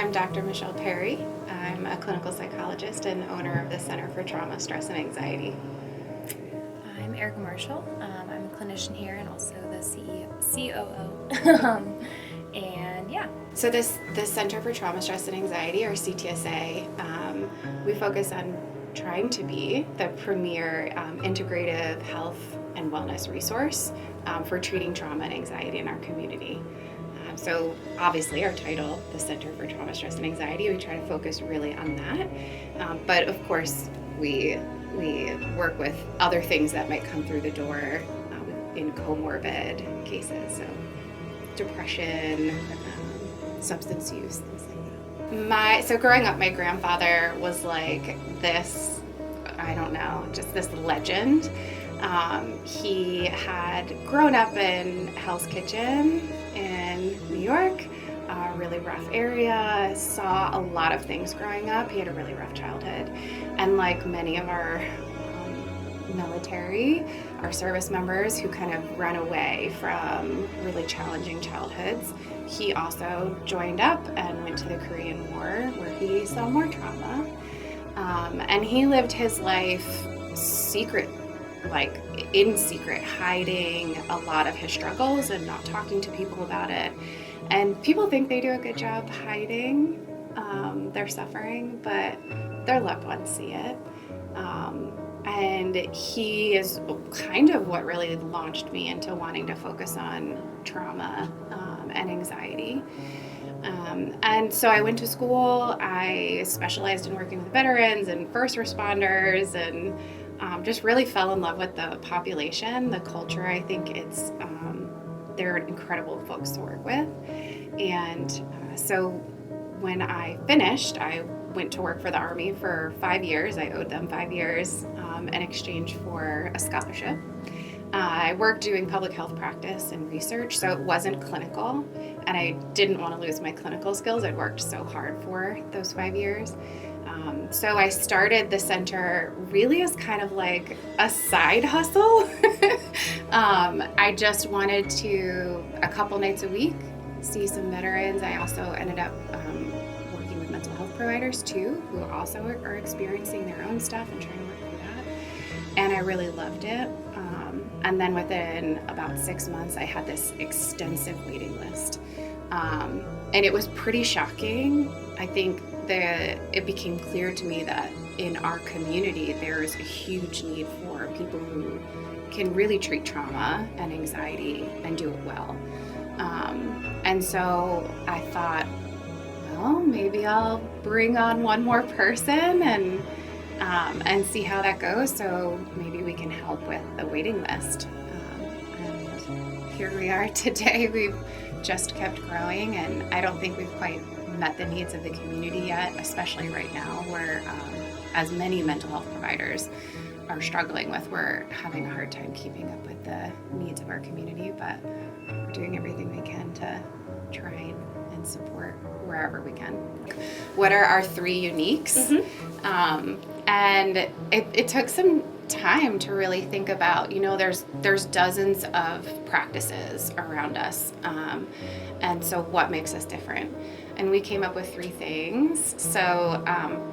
I'm Dr. Michelle Perry. I'm a clinical psychologist and owner of the Center for Trauma, Stress, and Anxiety. I'm Erica Marshall. I'm a clinician here and also the COO. And yeah. So this Center for Trauma, Stress, and Anxiety, or CTSA, we focus on trying to be the premier integrative health and wellness resource for treating trauma and anxiety in our community. So obviously our title, the Center for Trauma, Stress, and Anxiety, we try to focus really on that. But of course, we work with other things that might come through the door in comorbid cases, so depression, substance use, things like that. So growing up, my grandfather was like this, I don't know, just this legend. He had grown up in Hell's Kitchen in New York, a really rough area, saw a lot of things growing up. He had a really rough childhood. And like many of our military, our service members who kind of run away from really challenging childhoods, he also joined up and went to the Korean War where he saw more trauma. And he lived his life in secret, hiding a lot of his struggles and not talking to people about it. And people think they do a good job hiding their suffering, but their loved ones see it. And he is kind of what really launched me into wanting to focus on trauma and anxiety. And so I went to school. I specialized in working with veterans and first responders, and just really fell in love with the population, the culture. I think they're incredible folks to work with. And so when I finished, I went to work for the Army for 5 years. I owed them 5 years in exchange for a scholarship. I worked doing public health practice and research, so it wasn't clinical, and I didn't want to lose my clinical skills. I'd worked so hard for those 5 years. So I started the center really as kind of like a side hustle. I just wanted to, a couple nights a week, see some veterans. I also ended up working with mental health providers too, who also are experiencing their own stuff and trying to work through that. And I really loved it. And then within about 6 months, I had this extensive waiting list. And it was pretty shocking. I think it became clear to me that in our community, there is a huge need for people who can really treat trauma and anxiety and do it well. And so I thought, well, maybe I'll bring on one more person and see how that goes. So maybe we can help with the waiting list. And here we are today. We've just kept growing, and I don't think we've quite met the needs of the community yet, especially right now where as many mental health providers are struggling with, we're having a hard time keeping up with the needs of our community, but we're doing everything we can to try and support wherever we can. What are our 3 uniques? And it took some time to really think about, there's dozens of practices around us, and so what makes us different? And we came up with 3 things. So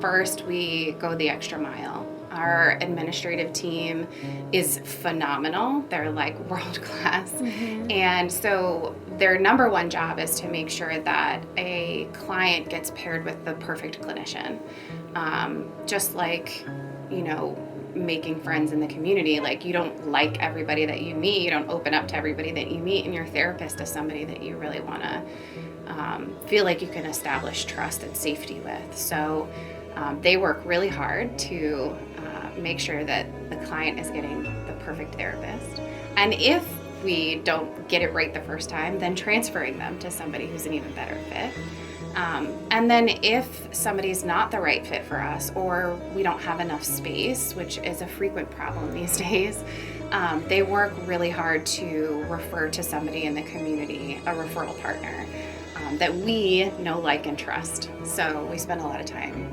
first, we go the extra mile. Our administrative team is phenomenal. They're like world class. And so their number one job is to make sure that a client gets paired with the perfect clinician. Just like, making friends in the community. Like, you don't like everybody that you meet. You don't open up to everybody that you meet, and your therapist is somebody that you really want to feel like you can establish trust and safety with. So they work really hard to make sure that the client is getting the perfect therapist. And if we don't get it right the first time, then transferring them to somebody who's an even better fit. And then if somebody's not the right fit for us, or we don't have enough space, which is a frequent problem these days, they work really hard to refer to somebody in the community, a referral partner, that we know, like, and trust. So we spend a lot of time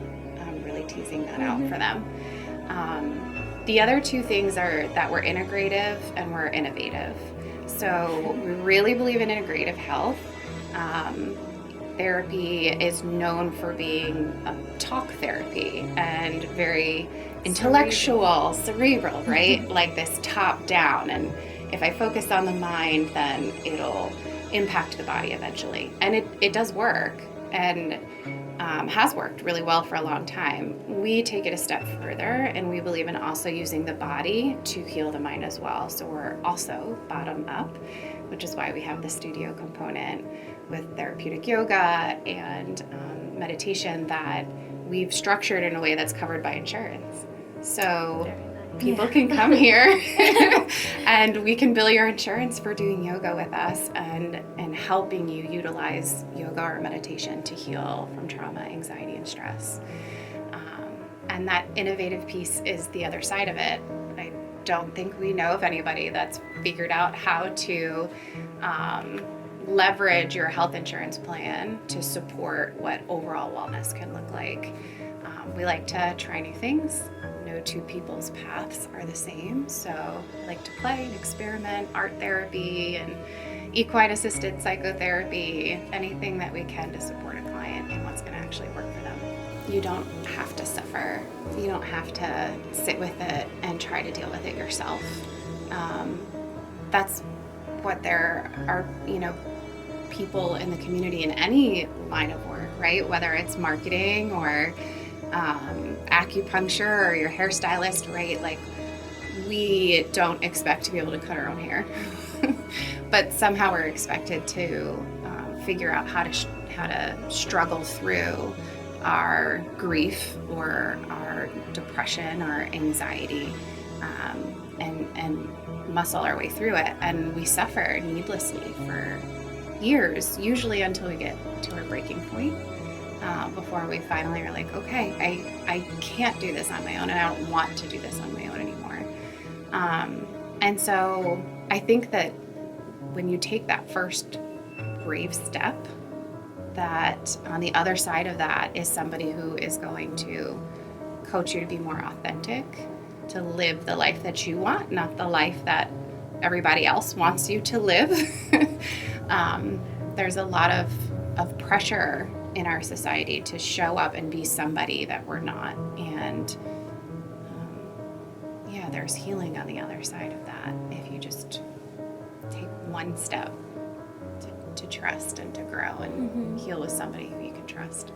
really teasing that out for them. The other 2 things are that we're integrative and we're innovative. So we really believe in integrative health. therapy is known for being a talk therapy and very intellectual, cerebral, right? Like this top down. And if I focus on the mind, then it'll impact the body eventually. And it does work, and has worked really well for a long time. We take it a step further, and we believe in also using the body to heal the mind as well. So we're also bottom up, which is why we have the studio component with therapeutic yoga and meditation that we've structured in a way that's covered by insurance. So people can come here and we can bill your insurance for doing yoga with us and helping you utilize yoga or meditation to heal from trauma, anxiety, and stress. And that innovative piece is the other side of it. I don't think we know of anybody that's figured out how to leverage your health insurance plan to support what overall wellness can look like. We like to try new things. No two people's paths are the same, so I like to play and experiment, art therapy and equine assisted psychotherapy, anything that we can to support a client in what's going to actually work for them. You don't have to suffer. You don't have to sit with it and try to deal with it yourself. That's what there are, people in the community in any line of work, right? Whether it's marketing or acupuncture or your hairstylist, right? Like, we don't expect to be able to cut our own hair, but somehow we're expected to figure out how to struggle through our grief or our depression or anxiety, and muscle our way through it. And we suffer needlessly for years, usually until we get to our breaking point, before we finally are like, okay, I can't do this on my own, and I don't want to do this on my own anymore. And so I think that when you take that first brave step, that on the other side of that is somebody who is going to coach you to be more authentic, to live the life that you want, not the life that everybody else wants you to live. There's a lot of pressure in our society to show up and be somebody that we're not. And there's healing on the other side of that if you just take one step to trust and to grow and heal with somebody who you can trust.